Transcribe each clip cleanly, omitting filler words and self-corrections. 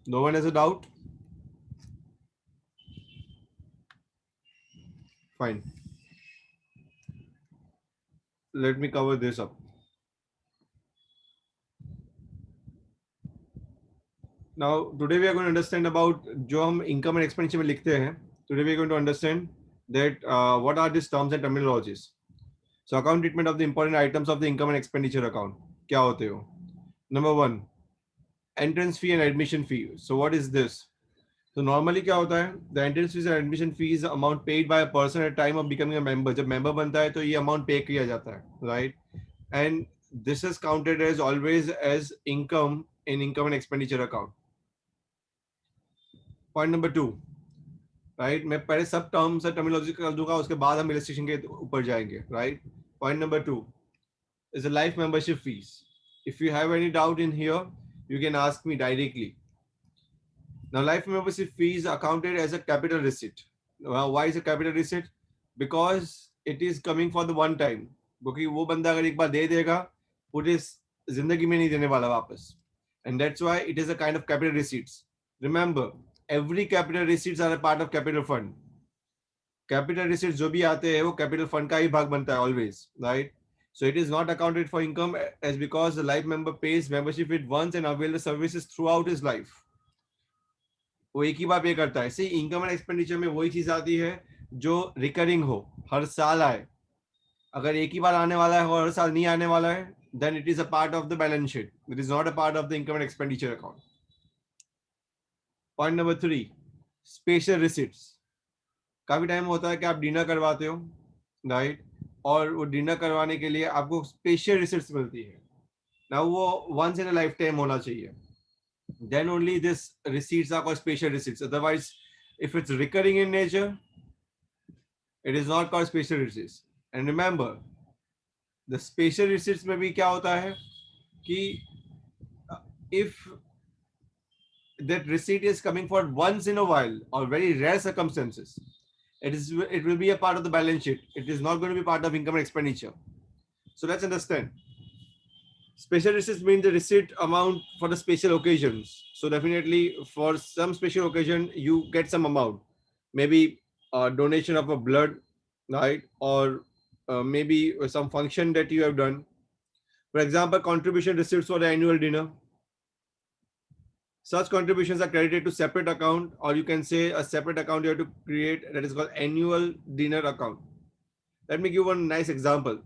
No one has a doubt? Fine. Let me cover this up. Now, today we are going to understand about जो हम income and expenditure में लिखते हैं. Today we are going to understand that what are these terms and terminologies. So, account treatment of the important items of the income and expenditure account. क्या होते हो? Number one, entrance fee and admission fee. So, what is this? So normally क्या होता है? The entrance fees and admission fees amount paid by a person at time of becoming a member. जब member बनता है तो ये amount pay किया जाता है, right? And this is counted as always as income in income and expenditure account. Point number two, right? मैं पहले सब terms और terminology कर दूंगा, उसके बाद हम illustration के ऊपर जाएंगे, right? Point number two is the life membership fees. If you have any doubt in here, you can ask me directly. Now, life membership fees are counted as a capital receipt. Why is a capital receipt? Because it is coming for the one time. क्योंकि वो बंदा अगर एक बार दे देगा, पूरे जिंदगी में नहीं देने वाला वापस. And that's why it is a kind of capital receipts. Remember, every capital receipts are a part of capital fund. Capital receipts जो भी आते हैं वो capital fund का ही भाग बनता है always, right? So it is not accounted for income as because the life member pays membership with once and avail the services throughout his life. वो एक ही बार पे करता है. सी इनकम एंड एक्सपेंडिचर में वही चीज आती है जो रिकरिंग हो, हर साल आए. अगर एक ही बार आने वाला है और हर साल नहीं आने वाला है, then it is a part of the balance sheet. It is not a part of the income and expenditure account. Point number 3, special receipts. काफी टाइम होता है कि आप डिनर करवाते हो, राइट? और वो डिनर करवाने के लिए आपको स्पेशल रिसिप्ट्स मिलती है ना, वो once in a lifetime होना चाहिए. Then only this receipts are called special receipts. Otherwise, if it's recurring in nature, it is not called special receipts. And remember, the special receipts में भी क्या होता है कि if that receipt is coming for once in a while or very rare circumstances, it will be a part of the balance sheet. It is not going to be part of income and expenditure. So let's understand. Special receipts mean the receipt amount for the special occasions. So definitely for some special occasion, you get some amount, maybe a donation of a blood, right? Or maybe some function that you have done. For example, contribution receipts for the annual dinner. Such contributions are credited to separate account, or you can say a separate account you have to create that is called annual dinner account. Let me give one nice example.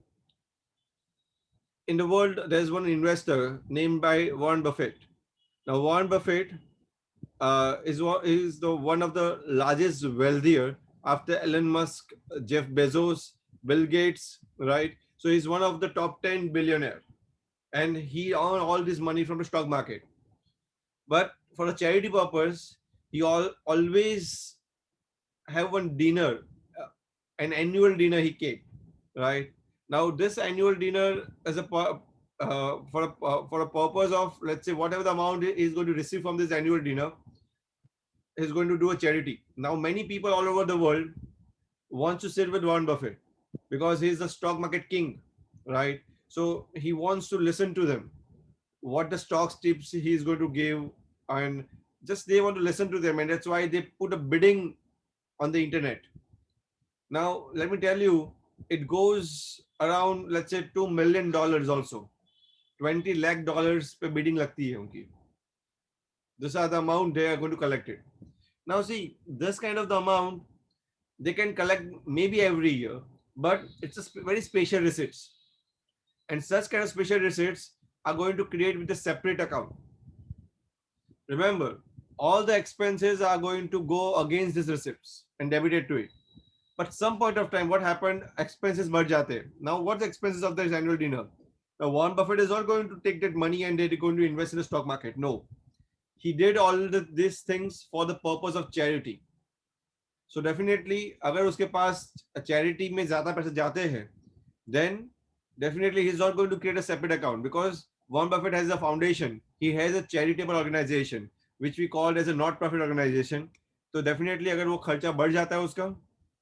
In the world, there's one investor named by Warren Buffett. Now, Warren Buffett is the one of the largest wealthier after Elon Musk, Jeff Bezos, Bill Gates, right? So he's one of the top 10 billionaire, and he earned all this money from the stock market. But for a charity purpose, he always have one dinner, an annual dinner he kept, right? Now this annual dinner is for a purpose of, let's say, whatever the amount he is going to receive from this annual dinner, is going to do a charity. Now many people all over the world wants to sit with Warren Buffett because he's the stock market king, right? So he wants to listen to them, what the stocks tips he is going to give, and just they want to listen to them, and that's why they put a bidding on the internet. Now let me tell you, it goes around, let's say, $2 million also. 20 lakh dollars per bidding लगती है उनकी. This are the amount they are going to collect it. Now see, this kind of the amount they can collect maybe every year, but it's a very special receipts. And such kind of special receipts are going to create with a separate account. Remember, all the expenses are going to go against these receipts and debited to it. But some point of time, what happened? Expenses बढ़ जाते. Now, what's the expenses of this annual dinner? Now, Warren Buffett is not going to take that money and they're going to invest in the stock market. No, he did all these things for the purpose of charity. So definitely, अगर उसके पास charity में ज़्यादा पैसे जाते हैं, then definitely he's not going to create a separate account because Warren Buffett has a foundation. He has a charitable organization which we call as a not-profit organization. So definitely, अगर वो खर्चा बढ़ जाता है उसका,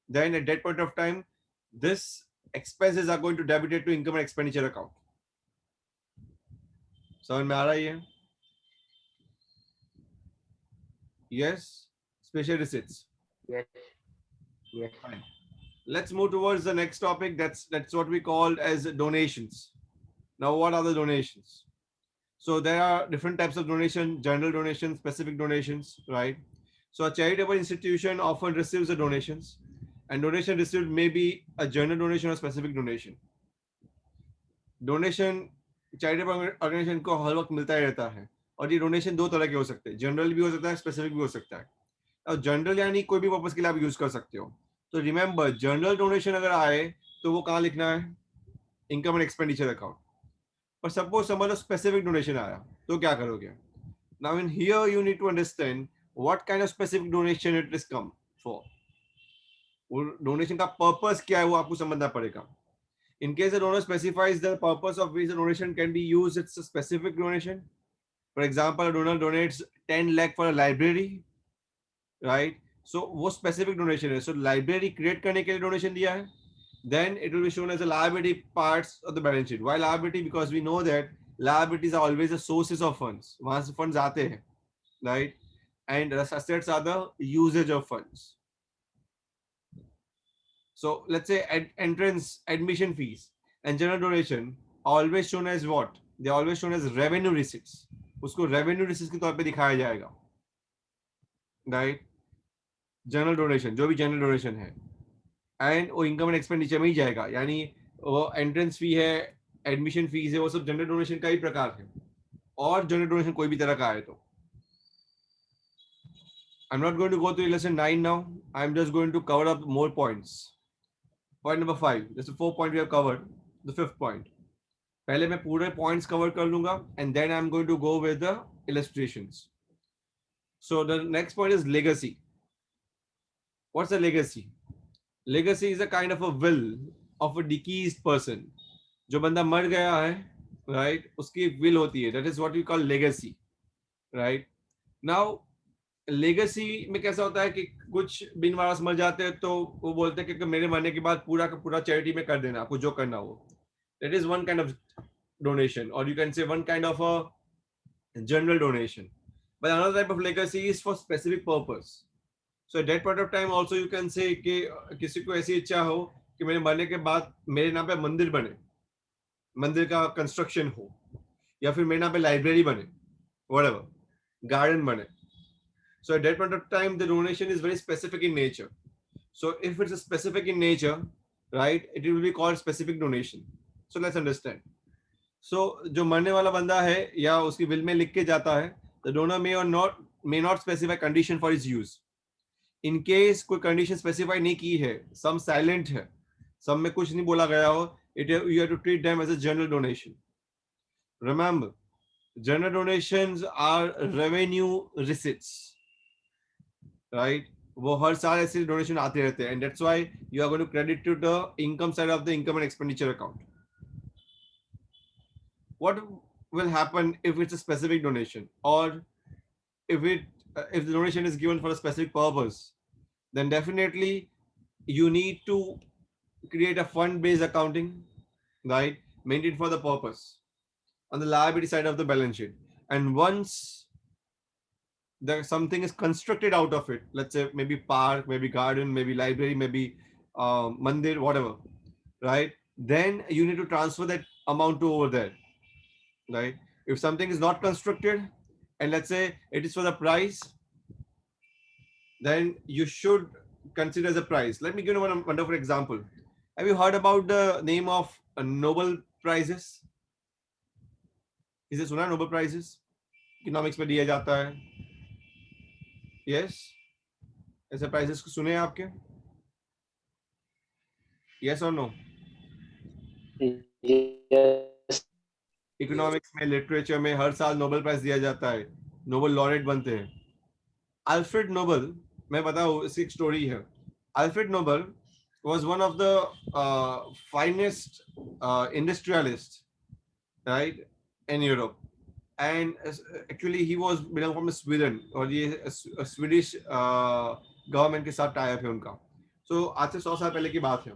then at that point of time, this expenses are going to debited to income and expenditure account. समझ में आ रहा है ये? Yes, special receipts. Yes. Yes. Fine. Let's move towards the next topic. That's what we call as donations. Now, what are the donations? So there are different types of donation: general donations, specific donations, right? So a charitable institution often receives the donations, and donation received may be a general donation or specific donation. Donation charitable organisation को हर वक्त मिलता ही रहता है, और ये donation दो तरह के हो सकते हैं, जनरल भी हो सकता है, स्पेसिफिक भी हो सकता है। और जनरल यानी कोई भी पर्पस के लिए आप यूज कर सकते हो। तो रिमेंबर, जनरल डोनेशन अगर आए तो वो कहाँ लिखना है? Income and expenditure account. पर सपोज समझ लो स्पेसिफिक डोनेशन आया, तो क्या करोगे? Now in here you need to understand what kind of specific donation it is come for. वो डोनेशन का पर्पस क्या है वो आपको समझना पड़ेगा। In case the donor specifies the purpose of which the donation can be used, it's a specific donation. For example, a donor donates 10 lakh for a library, right? So वो specific donation है. So library create करने के लिए donation दिया है. Then it will be shown as a liability parts of the balance sheet. Why liability? Because we know that liabilities are always the sources of funds. वहाँ से funds आते हैं, right? And assets are the usage of funds. So let's say entrance admission fees and general donation are always shown as what? They are always shown as revenue receipts. उसको revenue receipts के तौर पे दिखाया जाएगा, right? General donation, जो भी general donation है, and वो income and expenditure में ही जाएगा, यानी वो entrance fee है, admission fees है, वो सब general donation का ही प्रकार है। और general donation कोई भी तरह का आए तो I'm not going to go through lesson 9 now. I'm just going to cover up more points. Point number 5. That's the 4 point we have covered. The 5th point. पहले मैं पूरे पॉइंट्स कवर कर लूंगा and then I am going to go with the illustrations. So the next point is legacy. What's a legacy? Legacy is a kind of a will of a deceased person. जो बंदा मर गया है, right, उसकी एक will होती है, that is what we call legacy, right. Now legacy में कैसा होता है कि कुछ बिन वारस मर जाते हैं तो वो बोलते हैं कि मेरे मरने के बाद पूरा का पूरा चैरिटी में कर देना, आपको जो करना हो. That is one kind of donation, or you can say one kind of a general donation. But another type of legacy is for specific purpose. So at that point of time also you can say कि किसी को ऐसी इच्छा हो कि मेरे मरने के बाद मेरे नाम पे मंदिर बने, मंदिर का कंस्ट्रक्शन हो, या फिर मेरे नाम पे लाइब्रेरी बने, whatever, garden बने. So at that point of time the donation is very specific in nature. So if it's a specific in nature, right, it will be called specific donation. So let's understand. सो जो मरने वाला बंदा है या उसकी will में लिख के जाता है, the donor may not specify condition for is use. In case कोई कंडीशन स्पेसिफाई नहीं की है, सम साइलेंट है, सब में कुछ नहीं बोला गया हो, it you have to treat them as a general donation. Remember, general donations are revenue receipts, right. वो हर साल ऐसे डोनेशन आते रहते हैं, and that's why you are going to credit to the income side of the income and expenditure account. What will happen if it's a specific donation, or if the donation is given for a specific purpose? Then definitely you need to create a fund based accounting, right, maintained for the purpose on the liability side of the balance sheet. And once there something is constructed out of it, let's say maybe park, maybe garden, maybe library, maybe mandir, whatever, right, then you need to transfer that amount to over there, right? If something is not constructed and let's say it is for the price, then you should consider the price. Let me give you one wonderful example. Have you heard about the name of Nobel Prizes? इसे सुना Nobel Prizes? Economics में दिया जाता है. Yes, ऐसे prizes को सुने हैं आपके? Yes or no? Yes. Economics में, लिटरेचर में हर साल नोबेल प्राइज दिया जाता है, नोबेल लॉरेट बनते हैं. अल्फ्रेड नोबेल, मैं बताऊं, इसकी एक स्टोरी है. Alfred Nobel was one of the finest industrialists, right, in Europe. And actually he was belong from Sweden, और ये Swedish government के साथ tie up है उनका. So आज से 100 साल पहले की बात है.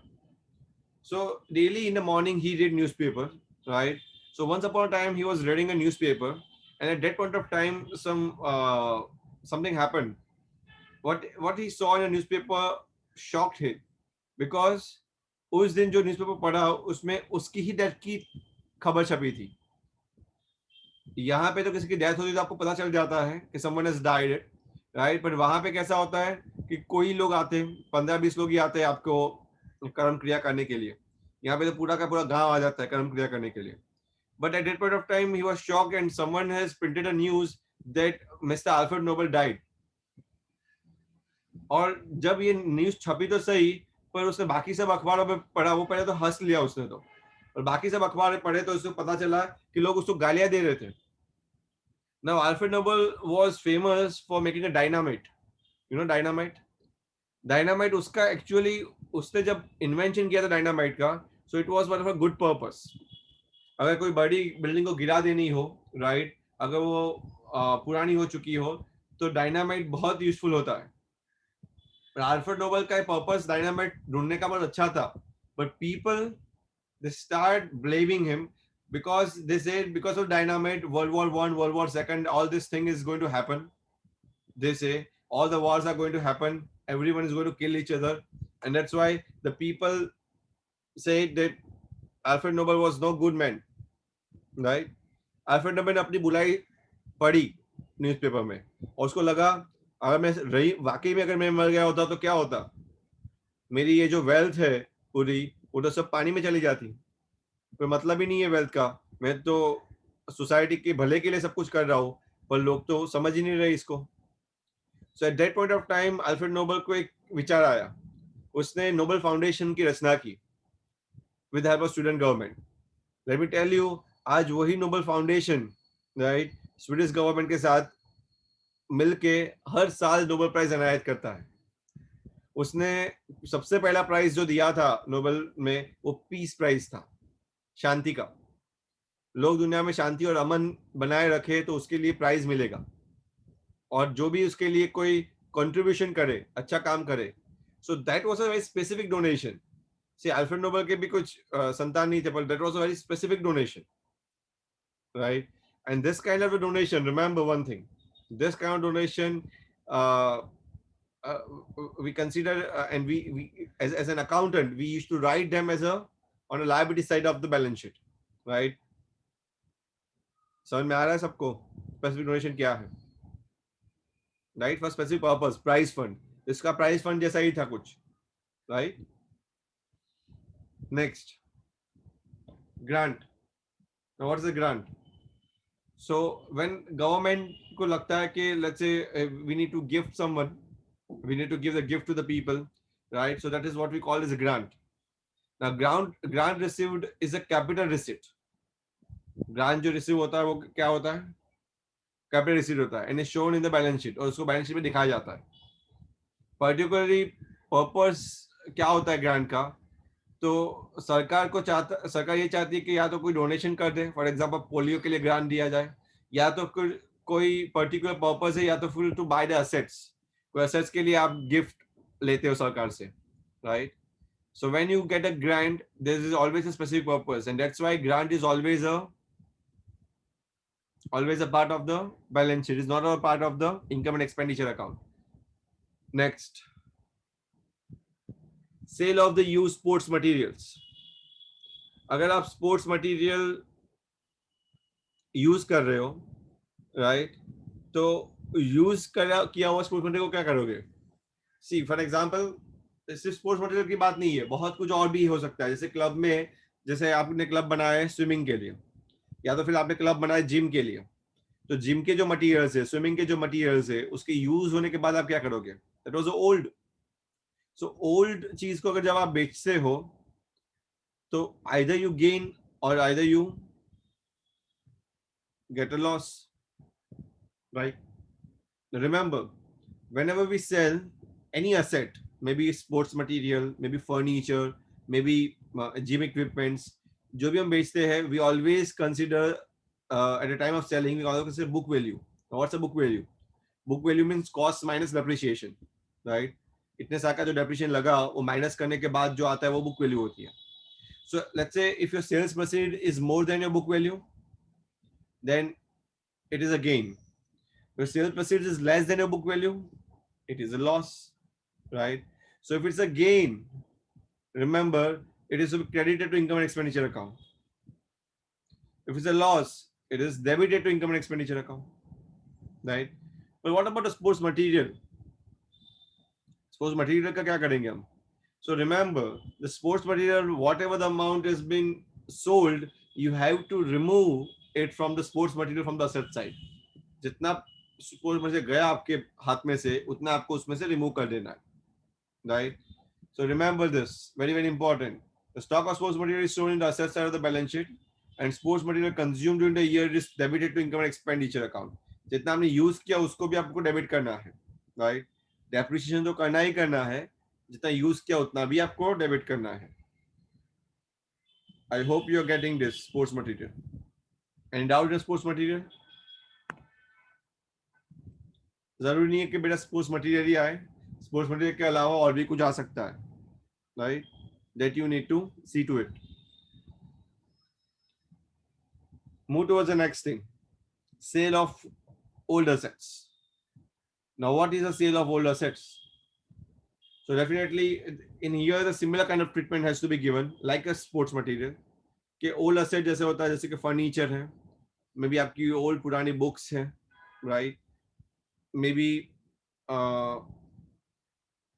So daily in the morning he read newspaper, right? So once upon a time he was reading a newspaper, and at that point of time something happened. what he saw in a newspaper shocked him, because उस दिन जो newspaper पढ़ा उसमें उसकी ही death की खबर छपी थी. यहाँ पे तो किसी की डेथ होती है तो आपको पता चल जाता है कि someone has died, राइट. पर वहां पे कैसा होता है कि कोई लोग आते हैं, 15-20 लोग ही आते हैं आपको कर्म क्रिया करने के लिए. यहाँ पे तो पूरा का पूरा गांव आ जाता है कर्म क्रिया करने के लिए. But at that point of time, he was shocked, and someone has printed a news that Mr. Alfred Nobel died. और जब ये न्यूज छपी तो सही, पर उसने बाकी सब अखबारों में पढ़ा, वो पहले तो हंस लिया उसने तो, और बाकी सब अखबार पढ़े तो उसको पता चला कि लोग उसको गालियां दे रहे थे. Now Alfred Nobel was famous for making a dynamite. You know dynamite? Dynamite उसका actually उसने जब invention किया था dynamite का, so it was for a good purpose. अगर कोई बड़ी बिल्डिंग को गिरा देनी हो, राइट, अगर वो पुरानी हो चुकी हो, तो डायनामाइट बहुत यूजफुल होता है. पर अल्फ्रेड नोबेल का पर्पस डायनामाइट ढूंढने का बहुत अच्छा था, but people they start blaming him because they said because of dynamite World War One, World War Second, all this thing is going to happen. They say all the wars are going to happen, everyone is going to kill each other, and that's why the people say that Alfred Nobel was no good man, right. Alfred Nobel ने अपनी बुराई पढ़ी newspaper में, और उसको लगा अगर मैं रही वाकई में, अगर मैं मर गया होता तो क्या होता, मेरी ये जो वेल्थ है पूरी, वो तो सब पानी में चली जाती, कोई मतलब ही नहीं है वेल्थ का. मैं तो सोसाइटी के भले के लिए सब कुछ कर रहा हूँ, पर लोग तो समझ ही नहीं रहे इसको. So at that point of time Alfred Nobel को एक विचार आया, उसने नोबेल फाउंडेशन की रचना की with help of student government. Let me tell you, आज वही Nobel foundation, right, Swedish government के साथ मिलके हर साल नोबेल प्राइज अनायत करता है. उसने सबसे पहला प्राइज जो दिया था नोबेल में, वो पीस प्राइज था, शांति का. लोग दुनिया में शांति और अमन बनाए रखे तो उसके लिए प्राइज मिलेगा, और जो भी उसके लिए कोई कंट्रीब्यूशन करे, अच्छा काम करे. So that was a very specific donation. See Alfred Nobel के भी कुछ संतान नहीं थे, पर that was a very specific donation, right. And this kind of a donation, remember one thing, this kind of donation, uh, uh, we consider, and we as an accountant, we used to write them as a on a liability side of the balance sheet, right. समझ में आ रहा है सबको specific donation क्या है, right. For specific purpose, prize fund, इसका prize fund जैसा ही था कुछ, right. Next, grant. What is a grant? So when government को लगता है कि let's say we need to gift someone, we need to give the gift to the people, right? So that is what we call as a grant. Now grant received is a capital receipt. Grant जो receive होता है वो क्या होता है? Capital receipt होता है, and is shown in the balance sheet, और उसको balance sheet में दिखाया जाता है. Particularly purpose क्या होता है grant का? तो सरकार ये चाहती है कि या तो कोई डोनेशन कर दे, फॉर एग्जांपल पोलियो के लिए ग्रांट दिया जाए, या तो कोई पर्टिकुलर पर्पस है, या तो फिर टू बाय द एसेट्स, कोई एसेट्स के लिए आप गिफ्ट लेते हो सरकार से, right. So when you get a grant, there is always a specific purpose, and that's why grant is always a part of the balance sheet, is not a part of the income and expenditure account. Next, sale of the used sports materials. अगर आप sports material use कर रहे हो, right, तो use किया हुआ sports material को क्या करोगे? सी फॉर एग्जांपल, सिर्फ स्पोर्ट्स मटेरियल की बात नहीं है, बहुत कुछ और भी हो सकता है. जैसे क्लब में, जैसे आपने क्लब बनाया है स्विमिंग के लिए, या तो फिर आपने क्लब बनाया जिम के लिए, तो जिम के जो मटेरियल्स है, स्विमिंग के जो मटेरियल्स है, उसके यूज होने के बाद आप क्या करोगे? That was old. So old चीज को अगर जब आप बेचते हो, तो आइदर यू गेन और either you get a loss, right? Remember, whenever we sell any asset, maybe sports material, maybe furniture, maybe gym equipments, जो भी हम बेचते हैं, we always consider at the time of selling, we always consider book value. Now, what's a book value? Book value means cost minus depreciation, right? इतने साल का जो depreciation लगा, वो minus करने के बाद जो आता है वो book value होती है. So let's say if your sales proceed is more than your book value, then it is a gain. Your sales proceeds is less than your book value, it is a loss, right? So if it's a gain, remember, it is credited to income and expenditure account. If it's a loss, it is debited to income and expenditure account, right? But what about the sports material? Sports material का क्या करेंगे हम? So remember, the sports material, whatever the amount is being sold, you have to remove it from the sports material from the asset side. जितना sports material गया आपके हाथ में से, उतना आपको उसमें से रिमूव कर देना है, right? So remember this, very very important. The stock of sports material is shown in the asset side of the balance sheet, and sports material consumed during the year is debited to income and expenditure account. जितना आपने use किया उसको भी आपको debit करना है, right? Depreciation तो करना ही करना है, जितना यूज किया उतना भी आपको डेबिट करना है. I hope you are getting this sports material. Any doubt in sports material? जरूरी नहीं है कि बेटा स्पोर्ट्स मटेरियल ही आए, स्पोर्ट्स मटेरियल के अलावा और भी कुछ आ सकता है, right? That you need to see to it. Move towards the next thing, sale of old assets. Now what is a sale of old assets? So definitely in here the similar kind of treatment has to be given like a sports material. कि old asset जैसे होता है, जैसे कि furniture है, may be आपकी old पुरानी books है, राइट? मे बी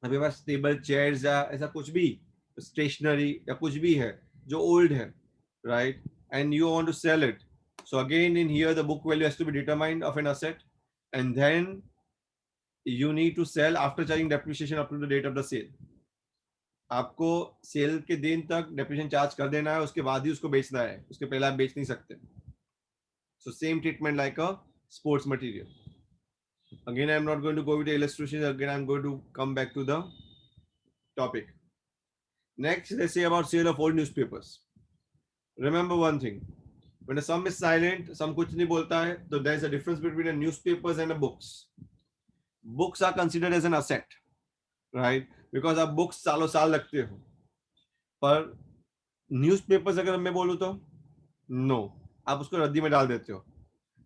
आपके पास टेबल चेयर्स या ऐसा कुछ भी स्टेशनरी या कुछ भी है जो ओल्ड है, right? And you want to sell it. So again in here the book value has to be determined of an asset, and then you need to sell after charging depreciation up to the date of the sale. आपको cell के दिन तक depreciation charge कर देना है, उसके बाद ही उसको बेचना है, उसके पहले आप बेच नहीं सकते. So same treatment like a sports material. Again, I'm not going to go with the illustrations. Again, I'm going to come back to the topic. Next, let's say about sale of old newspapers. Remember one thing. When a sum is silent, sum कुछ नहीं बोलता है, so there is a difference between the newspapers and the books. Books are considered as an asset, right? Because आप books सालों साल रखते हो. पर newspapers अगर मैं बोलूँ तो no, आप उसको रद्दी में डाल देते हो.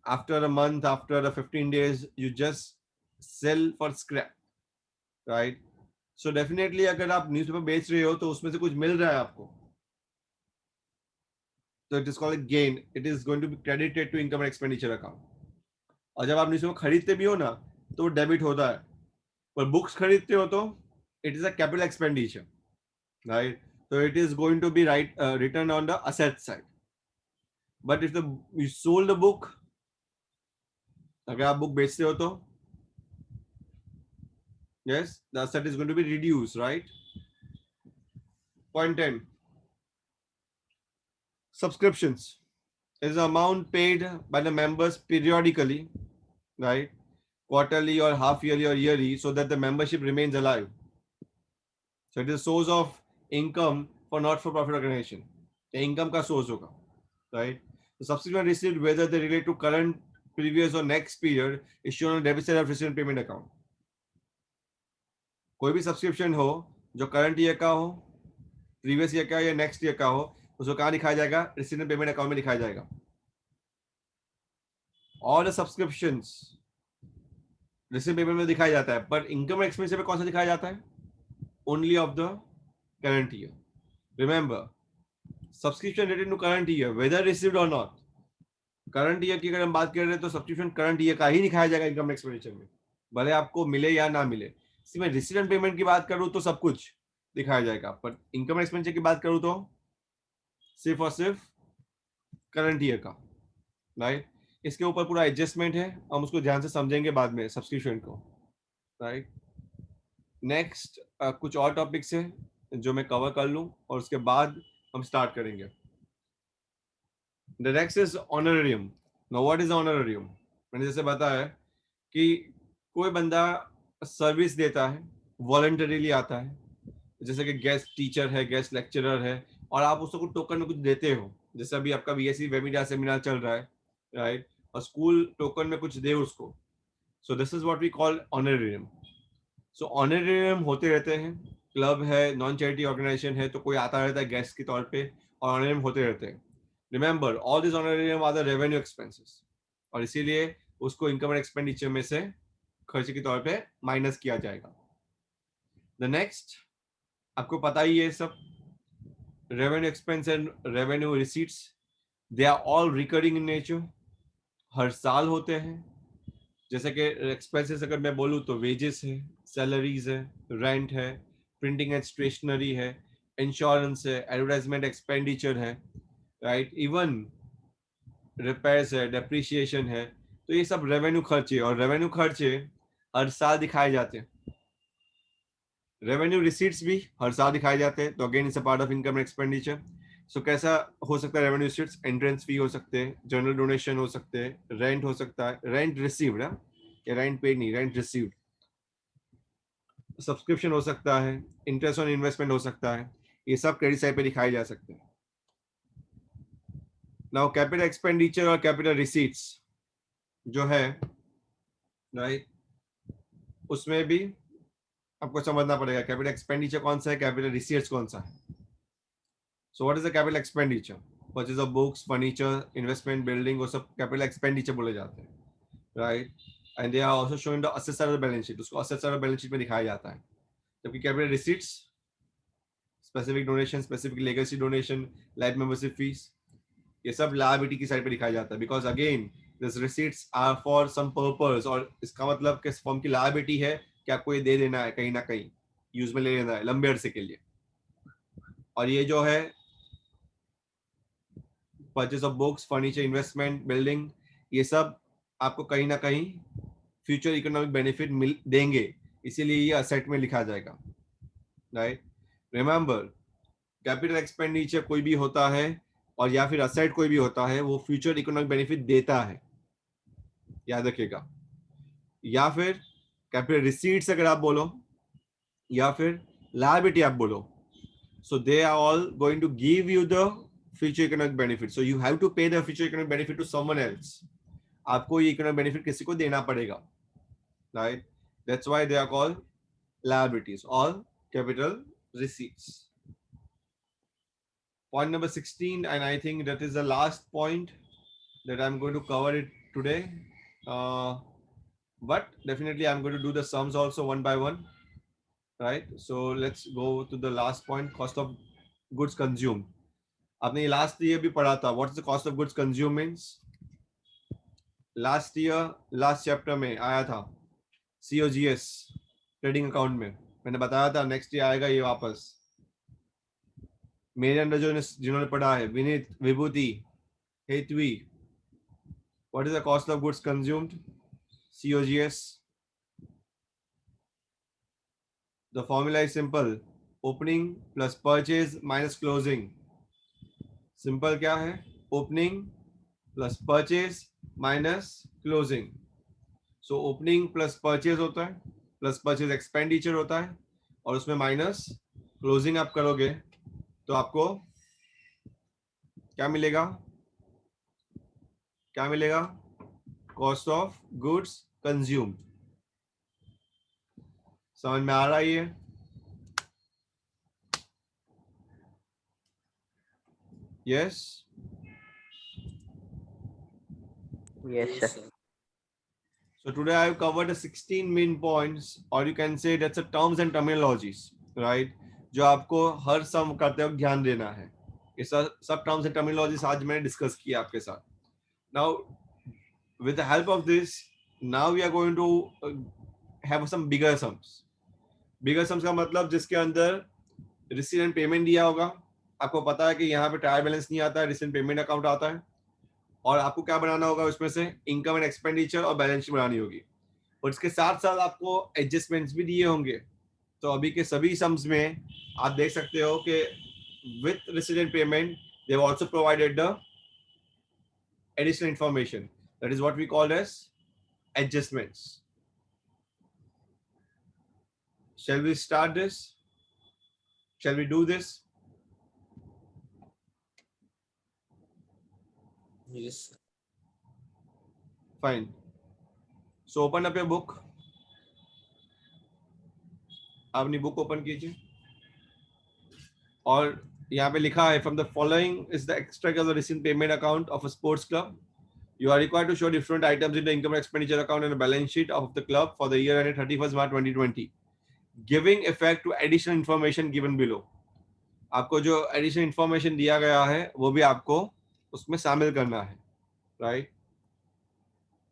After a month, after the 15 days, you just sell for scrap, right? So definitely अगर आप न्यूज़पेपर बेच रहे हो तो उसमें से कुछ मिल रहा है आपको, तो it is called a gain. It is going to be credited to income and expenditure account. और जब आप न्यूज़पेपर खरीदते भी हो ना तो डेबिट होता है, पर बुक्स खरीदते हो तो it is a capital expenditure, right? So it is going to be written on the asset side. But if you sold the book, अगर आप बुक बेचते हो तो yes, the asset is going to be reduced, right? Point 10. Subscriptions is the amount paid by the members periodically, right? Quarterly or half yearly or yearly, so that the membership remains alive. So it is a source of income for not-for-profit organization. The income का source होगा, right? The subsequent received, whether they relate to current, previous or next period, is shown on debit side of recent payment account. कोई भी subscription हो जो current year का हो, previous year का या नेक्स्ट ईयर का हो, उसको कहाँ दिखाया जाएगा? रिसीवेंट पेमेंट अकाउंट में दिखाया जाएगा. ऑल द सब्सक्रिप्शंस रिसीवेंट पेमेंट में दिखाया जाता है, पर इनकम एक्सपेंस में कौन सा दिखाया जाता है? Only of the current year. Remember, subscription related to current year, whether received or not. Current year की अगर हम बात कर रहे हैं तो सब्सक्रिप्शन करंट ईयर का ही दिखाया जाएगा इनकम एक्सपेंडिचर में, भले आपको मिले या ना मिले. इसी में रिसीवेंट पेमेंट की बात करूं तो सब कुछ दिखाया जाएगा, पर इनकम एक्सपेंडिचर की बात करूं तो सिर्फ और सिर्फ करंट ईयर का, राइट? इसके ऊपर पूरा एडजस्टमेंट है, हम उसको ध्यान से समझेंगे बाद में सब्सक्रिप्शन को, राइट? नेक्स्ट कुछ और टॉपिक्स हैं जो मैं कवर कर लूं और उसके बाद हम स्टार्ट करेंगे. The next is honorarium. Now what is honorarium? मैंने जैसे बताया कि कोई बंदा सर्विस देता है, वॉलंटरीली आता है, जैसे कि गेस्ट टीचर है, गेस्ट लेक्चरर है, और आप उसको टोकन में कुछ देते हो, जैसे अभी आपका बीएससी वेबिनार सेमिनार चल रहा है, राइट? और स्कूल टोकन में कुछ दे उसको. So this is what we call honorarium. So honorarium होते रहते हैं, क्लब है, नॉन चैरिटी ऑर्गेनाइजेशन है, तो कोई आता रहता है गेस्ट के तौर पे और ऑनरेरियम होते रहते हैं. Remember, all this honorarium are the revenue expenses, और इसीलिए उसको इनकम एंड एक्सपेंडिचर में से खर्चे के तौर पे माइनस किया जाएगा। द नेक्स्ट, आपको पता ही है सब, revenue expense and revenue receipts, they are all recurring in nature, हर साल होते हैं। जैसे कि एक्सपेंसेस अगर मैं बोलूँ तो वेजेस है, सैलरीज है, रेंट है, प्रिंटिंग एंड स्टेशनरी है, इंश्योरेंस है, एडवर्टाइजमेंट एक्सपेंडिचर है, राइट, इवन रिपेयर्स है, डेप्रिसिएशन है। तो ये सब रेवेन्यू खर्चे, और रेवेन्यू खर्चे हर साल दिखाए जाते हैं। रेवेन्यू रिसीट्स भी हर साल दिखाए जाते हैं, तो again it's a part of income expenditure. So कैसा हो सकता है रेवेन्यू रिसीट्स? एंट्रेंस फी हो सकते हैं, जनरल डोनेशन हो सकते हैं, रेंट हो सकता है, रेंट रिसीव्ड है या रेंट पेड नहीं, रेंट रिसीव्ड, सब्सक्रिप्शन हो सकता है, इंटरेस्ट ऑन इन्वेस्टमेंट हो सकता है। ये सब क्रेडिट साइड पे दिखाए जा सकते हैं। नाउ कैपिटल एक्सपेंडिचर और कैपिटल रिसीट्स जो है, राइट, उसमें भी आपको समझना पड़ेगा कैपिटल एक्सपेंडिचर कौन सा है, कैपिटल रिसीट्स कौन सा है। So what is the capital expenditure? Purchase of books, furniture, investment, building, वो सब कैपिटल एक्सपेंडिचर बोले जाते हैं, right. And they are also showing the asset side of balance sheet, उसको asset side of balance sheet में दिखाया जाता है। जबकि capital receipts, specific donation, specific legacy donation, life membership fees, ये सब लायबिलिटी की साइड पे दिखाया जाता है। Because again this receipts are for some purpose, और इसका मतलब किस फॉर्म की लायबिलिटी है कि आपको ये दे देना है, कहीं ना कहीं यूज में ले लेना है लंबे अरसे के लिए। और ये जो है purchase of books, furniture, investment, building, ये सब आपको कहीं ना कहीं फ्यूचर इकोनॉमिक बेनिफिट मिल देंगे, इसीलिए ये असेट में लिखा जाएगा, राइट। रिमेंबर, कैपिटल एक्सपेंडिचर कोई भी होता है और या फिर असेट कोई भी होता है, वो फ्यूचर इकोनॉमिक बेनिफिट देता है, याद रखिएगा। या फिर कैपिटल रिसीट्स अगर आप बोलो, या फिर लायबिलिटी आप बोलो, so they are all going to give you the future economic benefit, so you have to pay the future economic benefit to someone else. आपको ये इकोनॉमिक बेनिफिट किसी को देना पड़ेगा, right? That's why they are called liabilities or capital receipts. Point number 16, and I think that is the last point that I'm going to cover it today, but definitely I'm going to do the sums also one by one, right? So let's go to the last point, cost of goods consumed. आपने ये last year भी पढ़ा था, what is the cost of goods consume means. Last year last chapter में आया था, COGS trading account में मैंने बताया था नेक्स्ट ईयर आएगा ये वापस। मेरे अंदर जो जिन्होंने पढ़ा है, Vineet, Vibhuti, Hetvi, what is the cost of goods consumed, COGS। The formula is simple, opening plus purchase minus closing. Simple क्या है, opening plus purchase minus closing. So opening plus purchase होता है, प्लस परचेज एक्सपेंडिचर होता है, और उसमें माइनस क्लोजिंग आप करोगे तो आपको क्या मिलेगा, क्या मिलेगा, कॉस्ट ऑफ गुड्स कंज्यूम्ड। समझ में आ रहा है ये? Yes, Yes, sir. so today I have covered the 16 main points, or you can say that's the terms and terminologies, right, जो आपको हर सम करते वक्त ध्यान देना है। ये सब टर्म्स एंड टर्मिनोलॉजीज आज मैंने डिस्कस किया आपके साथ। Now with the help of this, now we are going to have some bigger sums. Bigger sums का मतलब जिसके अंदर रिसीट एंड पेमेंट दिया होगा, आपको पता है कि यहाँ पे ट्रायल बैलेंस नहीं आता है, रिसीट एंड पेमेंट अकाउंट आता है, और आपको क्या बनाना होगा उसमें से, इनकम एंड एक्सपेंडिचर और बैलेंस शीट बनानी होगी, और इसके साथ साथ आपको एडजस्टमेंट्स भी दिए होंगे। तो अभी के सभी सम्स में आप देख सकते हो कि with receipt and payment they have also provided the additional information, that is what we call as adjustments. Shall we start this? Shall we do this? Yes. Fine. So open up your book. आप अपनी book open कीजिए, और यहाँ पे लिखा है, from the following is the extract of the recent payment account of a sports club. You are required to show different items in the income and expenditure account and the balance sheet of the club for the year ended 31st March 2020, giving effect to additional information given below. आपको जो additional information दिया गया है वो भी आपको उसमें शामिल करना है, right?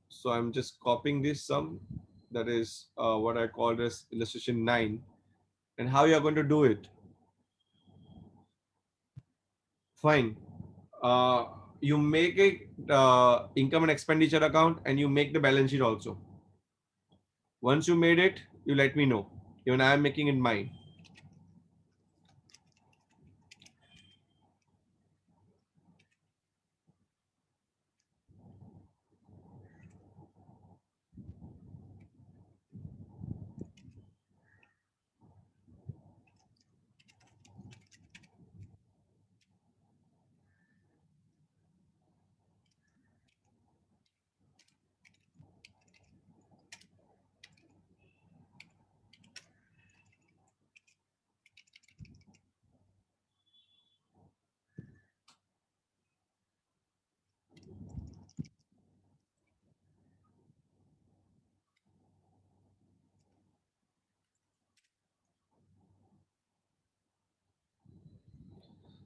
So I'm just copying this sum, that is what I called as illustration 9, and how you are going to do it. Fine. You make a income and expenditure account and you make the balance sheet also. Once you made it, you let me know. Even I am making it mine.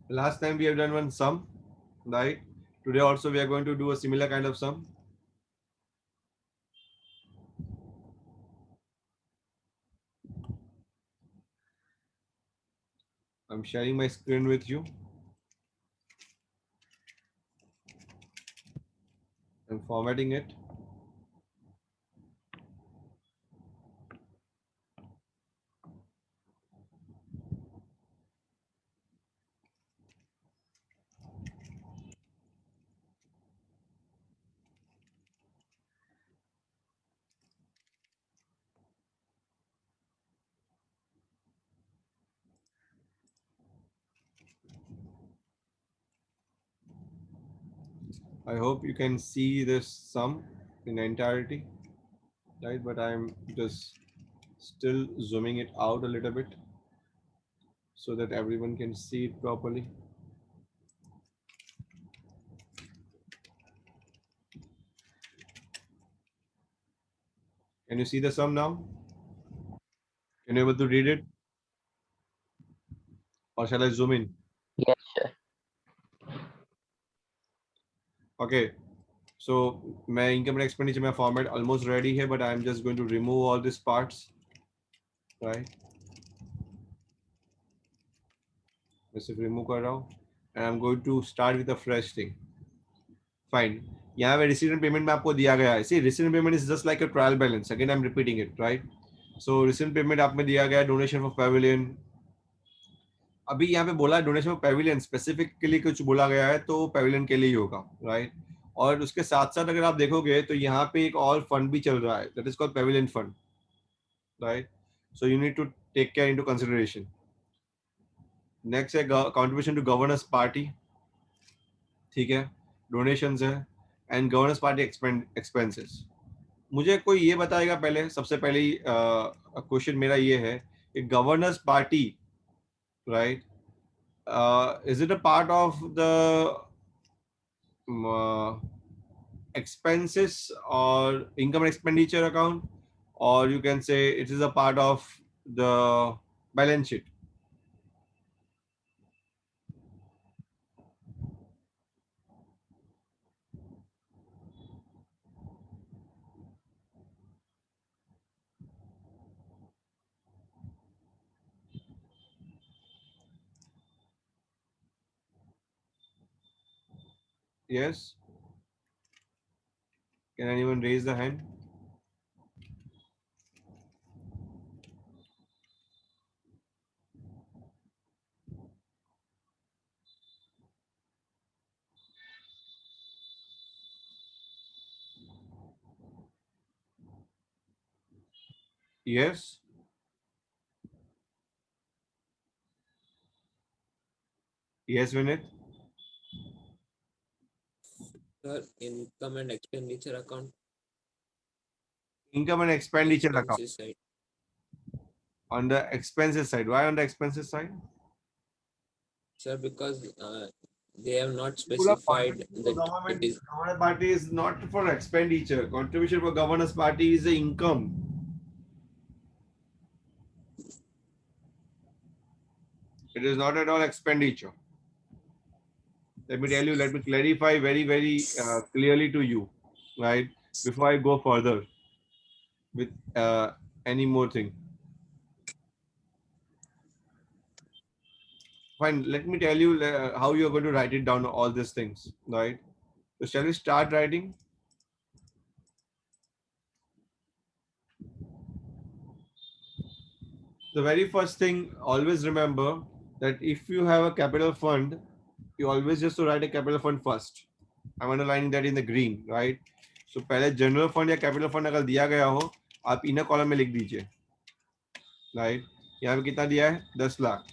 Last time we have done one sum, right? Today also we are going to do a similar kind of sum. I'm sharing my screen with you. I'm formatting it. I hope you can see this sum in entirety, right? But I'm just still zooming it out a little bit so that everyone can see it properly. Can you see the sum now? Can you able to read it? Or shall I zoom in? Yes, sir. Okay. So my income and expenditure, my format almost ready here, but I'm just going to remove all these parts, right? मैं सिर्फ remove कर रहा हूँ, and I'm going to start with a fresh thing. Fine. यहाँ पे receipt and payment में आपको दिया गया है. See, receipt and payment is just like a trial balance. Again, I'm repeating it, right? So receipt and payment आप में दिया गया है donation for pavilion. अभी यहाँ पे बोला डोनेशन फॉर पेविलियन, स्पेसिफिकली कुछ बोला गया है तो पेविलियन के लिए ही होगा, राइट? और उसके साथ साथ अगर आप देखोगे तो यहाँ पे एक और फंड भी चल रहा है, that is called pavilion fund, right? So you need to take care into consideration. Next है कंट्रीब्यूशन टू गवर्नेंस पार्टी, ठीक है, डोनेशंस है, एंड गवर्नेंस पार्टी एक्सपेंसेस. मुझे कोई ये बताएगा पहले, सबसे पहले क्वेश्चन मेरा ये है कि governance party, right, is it a part of the expenses or income and expenditure account, or you can say it is a part of the balance sheet? Yes, can anyone raise the hand? Yes, yes, Vinit. Sir, income and expenditure account, Income and expenditure account. expenses side. On the expenses side. Why on the expenses side? Sir, because they have not Full of specified contribution for that government. it is. Government party is not for expenditure. Contribution for governance party is the income. It is not at all expenditure. Let me tell you, let me clarify very clearly to you, right? Before I go further with any more thing. Fine, let me tell you how you're going to write it down, all these things, right? So shall we start writing? The very first thing, always remember that if you have a capital fund, you always just to write a capital fund first. I'm underlining that in the green, right? So पहले general fund या capital fund अगर दिया गया हो, आप inner column में लिख दीजिए, right? यहाँ पे कितना दिया है? 10 लाख.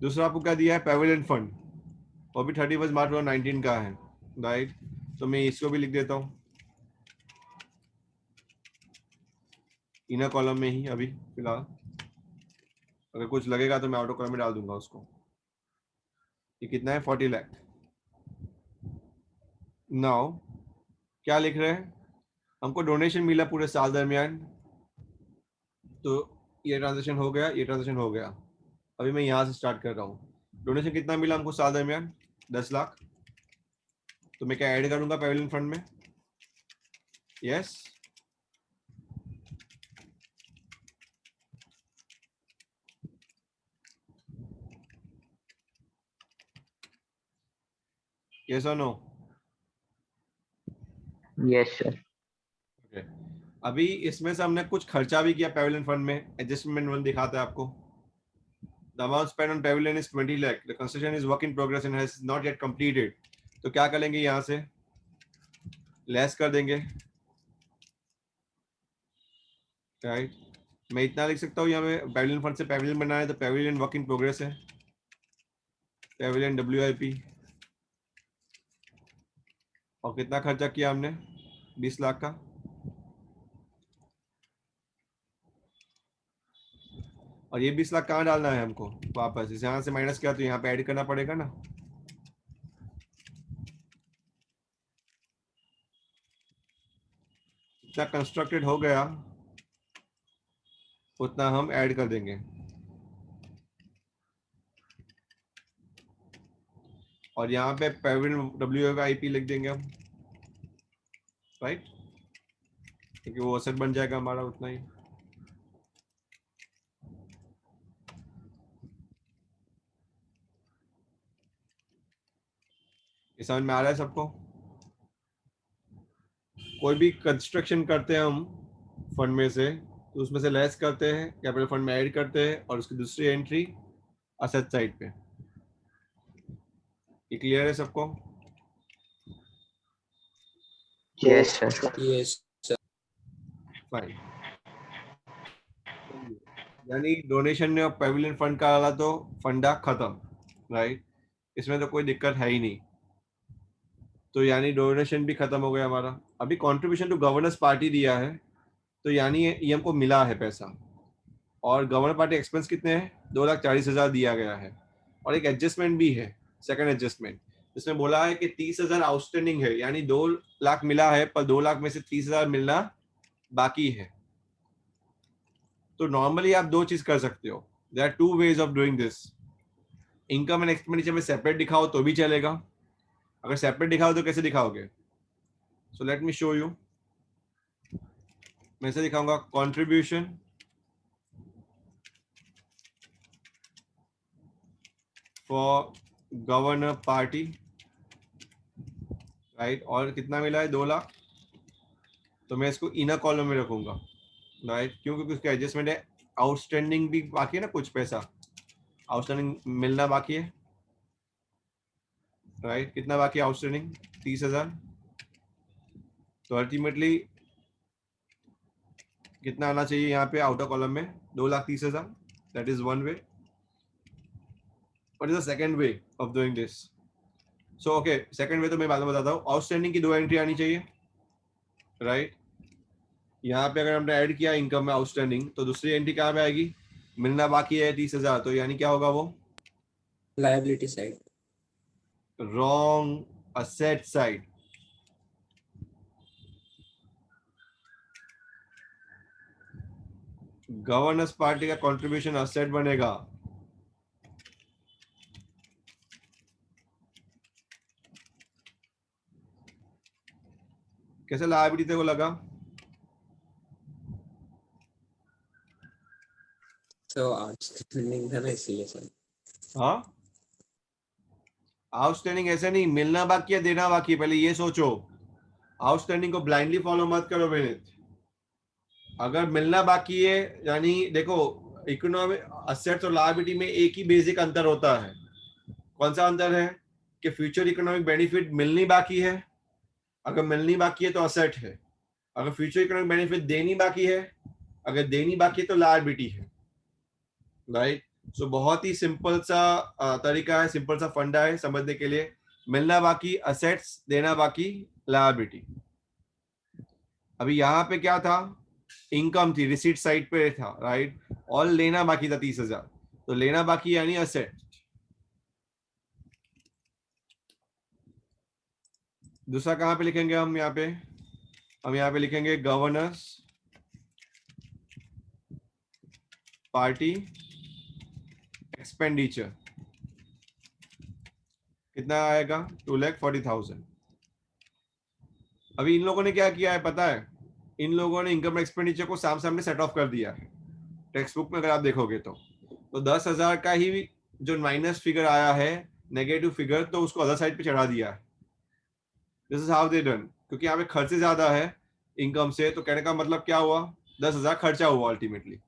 दूसरा आपको क्या दिया है? Pavilion fund. वो भी 31 मार्च 2019 का है, right? तो मैं इसको भी लिख देता हूँ इनर कॉलम में ही अभी फिलहाल. अगर कुछ लगेगा तो मैं आउटर कॉलम में डाल दूंगा उसको. ये कितना है? 40 लाख. नाउ क्या लिख रहे हैं? हमको डोनेशन मिला पूरे साल दरमियान, तो ये ट्रांजेक्शन हो गया, ये ट्रांजेक्शन हो गया. अभी मैं यहाँ से स्टार्ट कर रहा हूँ. डोनेशन कितना मिला हमको साल दरमियान? 10 लाख. तो मैं क्या ऐड करूंगा पेविलियन फंड में? यस. यस और नो? Yes sir. ओके. अभी इसमें से हमने कुछ खर्चा भी किया पेविलियन फंड में. एडजस्टमेंट वन दिखाता है आपको. The amount spent on pavilion is 20 lakh. The construction is work in progress and has not yet completed. तो क्या करेंगे? यहाँ से लेस कर देंगे, राइट? मैं इतना लिख सकता हूँ यहाँ पे पेविलियन फंड से पेविलियन बनाना है तो पेविलियन वर्क इन प्रोग्रेस है, पेविलियन WIP. और कितना खर्चा किया हमने? 20 लाख का. और ये 20 लाख कहाँ डालना है हमको? वापस इस यहाँ से माइनस किया तो यहाँ पे ऐड करना पड़ेगा ना. जितना कंस्ट्रक्टेड हो गया उतना हम ऐड कर देंगे. और यहाँ पे पेविलियन WIP लिख देंगे हम, राइट? क्योंकि वो असेट बन जाएगा हमारा उतना ही. ये समझ में आ रहा है सबको? कोई भी कंस्ट्रक्शन करते हैं हम फंड में से तो उसमें से लेस करते हैं, कैपिटल फंड में ऐड करते हैं और उसकी दूसरी एंट्री असेट साइड पे. ये क्लियर है सबको? Yes sir. Yes, sir. Fine. यानी डोनेशन ने पेविलियन फंड का डाला तो फंडा खत्म, राइट? इसमें तो कोई दिक्कत है ही नहीं. तो यानी डोनेशन भी खत्म हो गया हमारा. अभी कंट्रीब्यूशन टू गवर्नेंस पार्टी दिया है तो यानी ये हमको मिला है पैसा. और गवर्नर पार्टी एक्सपेंस कितने हैं? 2,40,000 दिया गया है. और एक एडजस्टमेंट भी है, सेकंड एडजस्टमेंट, जिसमें बोला है कि 30,000 आउटस्टैंडिंग है. यानी 2 लाख मिला है पर 2 लाख में से 30,000 मिलना बाकी है. तो नॉर्मली आप दो चीज कर सकते हो. There are 2 ways of doing this. Income and expenditure में सेपरेट दिखाओ तो भी चलेगा. अगर सेपरेट दिखाओ तो कैसे दिखाओगे? So let me show you. मैं ऐसे दिखाऊंगा, contribution for governor party, right? और कितना मिला है? 2 लाख. तो मैं इसको इनर कॉलम में रखूंगा, राइट? क्योंकि उसका एडजस्टमेंट है. आउटस्टैंडिंग भी बाकी है ना, कुछ पैसा आउटस्टैंडिंग मिलना बाकी है, राइट? कितना बाकी आउटस्टैंडिंग? 30,000. तो अल्टीमेटली कितना आना चाहिए यहाँ पे आउटर कॉलम में? 2,30,000. That is one way. What is the second way of doing this? So okay, second वे तो मैं बाद में बताता हूँ. आउटस्टैंडिंग की 2 एंट्री आनी चाहिए, राइट? यहाँ पे अगर हमने ऐड किया इनकम में आउटस्टैंडिंग तो दूसरी एंट्री कहाँ पे आएगी? मिलना बाकी है 30,000, तो यानी क्या होगा वो? Liability side. Wrong, asset side. Governance party का कंट्रीब्यूशन असेट बनेगा। कैसे लायबिलिटी तेरे को लगा? So outstanding था ना इसीलिए सर। हाँ, आउटस्टैंडिंग ऐसे नहीं, मिलना बाकी है देना बाकी है, पहले ये सोचो। आउटस्टैंडिंग को ब्लाइंडली फॉलो मत करो विनीत। अगर मिलना बाकी है यानी देखो, इकोनॉमिक असेट्स और लायबिलिटी में एक ही बेसिक अंतर होता है। कौन सा अंतर है? कि फ्यूचर इकोनॉमिक बेनिफिट मिलनी बाकी है, अगर मिलनी बाकी है तो असेट है। अगर फ्यूचर इकोनॉमिक बेनिफिट देनी बाकी है, अगर देनी बाकी है तो लायबिलिटी है, राइट। सो बहुत ही सिंपल सा तरीका है, सिंपल सा फंडा है समझने के लिए। मिलना बाकी असेट्स, देना बाकी लायबिलिटी। अभी यहाँ पे क्या था? इनकम थी, रिसीट साइड पे था, राइट। और लेना बाकी था 30,000, तो लेना बाकी यानी असेट। दूसरा कहाँ पे लिखेंगे हम? यहाँ पे हम यहाँ पे लिखेंगे गवर्नर्स पार्टी एक्सपेंडिचर। कितना आएगा? 2,40,000। अभी इन लोगों ने क्या किया है पता है? इन लोगों ने इनकम एक्सपेंडिचर को सामने सेट ऑफ कर दिया है। टेक्स्ट बुक में अगर आप देखोगे तो 10,000 का ही जो माइनस फिगर आया है, नेगेटिव फिगर, तो उसको अदर साइड पे चढ़ा दिया है। This is how they done. क्योंकि यहाँ पे खर्चे ज्यादा है इनकम से, तो कहने का मतलब क्या हुआ? 10,000 खर्चा हुआ अल्टीमेटली।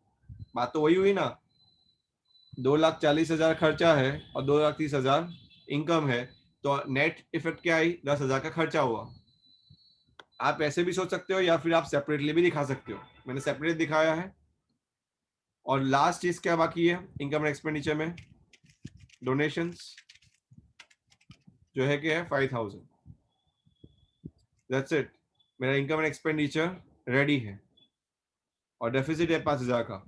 बात तो वही हुई ना, 2,40,000 खर्चा है और 2,30,000 इनकम है, तो नेट इफेक्ट क्या आई? 10,000 का खर्चा हुआ। आप ऐसे भी सोच सकते हो या फिर आप सेपरेटली भी दिखा सकते हो। मैंने सेपरेट दिखाया है। और लास्ट चीज क्या बाकी है इनकम एक्सपेंडिचर में? डोनेशंस, जो है क्या है 5,000। That's it. मेरा इनकम एंड एक्सपेंडिचर रेडी है और डेफिसिट है 5,000 का,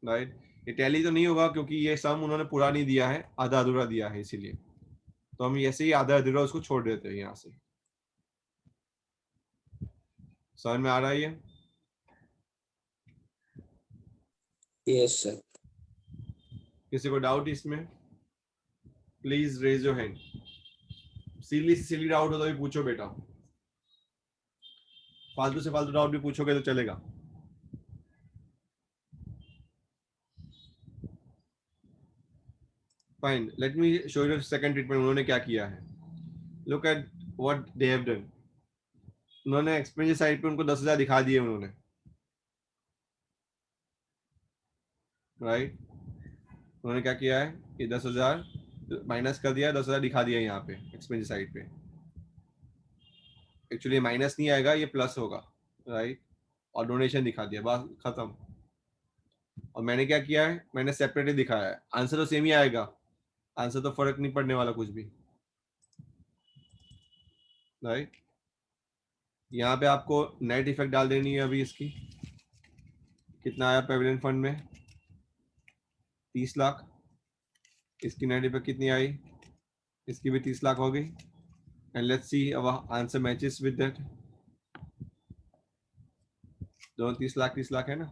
राइट। ये टैली तो नहीं होगा क्योंकि ये सम उन्होंने पूरा नहीं दिया है, आधा अधूरा दिया है, इसीलिए तो हम ऐसे ही आधा अधूरा उसको छोड़ देते हैं यहाँ से। समझ में आ रहा है ये? Yes sir. किसी को डाउट इसमें? Please raise your hand. Silly से सिली डाउट हो तो भी पूछो बेटा, फालतू से फालतू डाउट भी पूछोगे तो चलेगा। Fine, late me show you second treatment. उन्होंने क्या किया है, look at what they have done. उन्होंने एक्सपेंडिचर साइड पे उनको 10,000 दिखा दिए उन्होंने, राइट। उन्होंने क्या किया है कि 10,000 माइनस कर दिया, 10,000 दिखा दिया यहाँ पे एक्सपेंडिचर साइड पे। एक्चुअली माइनस नहीं आएगा, ये प्लस होगा, राइट। और डोनेशन दिखा दिया, बस खत्म। और मैंने क्या किया है? मैंने सेपरेटली दिखाया है। आंसर तो सेम ही आएगा, आंसर तो फर्क नहीं पड़ने वाला कुछ भी, राइट। यहाँ पे आपको नेट इफेक्ट डाल देनी है अभी इसकी। कितना आया पेविलियन फंड में? 30 लाख। इसकी नेट इफेक्ट कितनी आई? इसकी भी 30 लाख हो गई। And let's see our answer matches with that. दोनों 30 लाख है ना?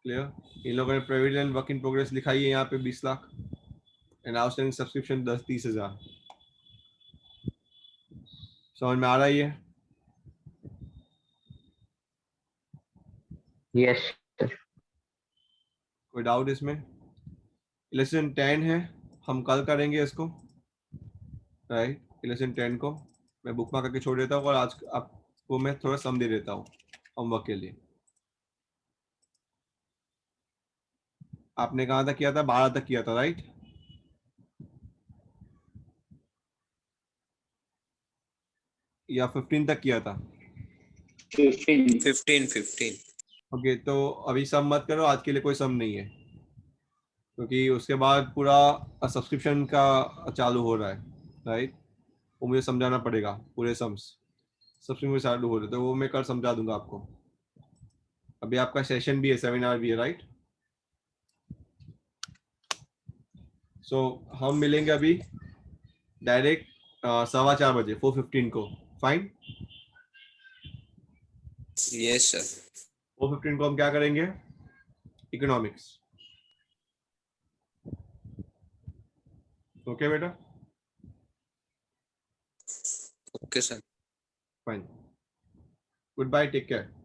क्लियर। इन लोगों ने प्रेविडेंट वर्क इन प्रोग्रेस लिखाई है यहाँ पे 20 लाख एंड आउटस्टैंडिंग सब्सक्रिप्शन 30,000। समझ में आ रहा है ये? Yes sir. कोई डाउट इसमें? लेसन 10 है, हम कल करेंगे इसको, राइट। लेसन 10 को मैं बुक मार्क करके छोड़ देता हूँ और आज आपको मैं थोड़ा सम दे देता हूँ होमवर्क के लिए। आपने कहाँ तक किया था? 12 तक किया था, राइट। या 15 तक किया था? 15. ओके, तो अभी सम मत करो, आज के लिए कोई सम नहीं है, क्योंकि उसके बाद पूरा सब्सक्रिप्शन का चालू हो रहा है, राइट। वो मुझे समझाना पड़ेगा, पूरे सम्स सब्सक्रिप्शन चालू हो रहे, तो वो मैं कल समझा दूंगा आपको। अभी आपका सेशन भी है, सेमिनार भी है, राइट? सो हम मिलेंगे अभी डायरेक्ट 4:15 बजे 4:15 को। फाइन। Yes, sir. 4:15 को हम क्या करेंगे? इकोनॉमिक्स। ओके बेटा? Okay, sir. Fine. Good bye, take care.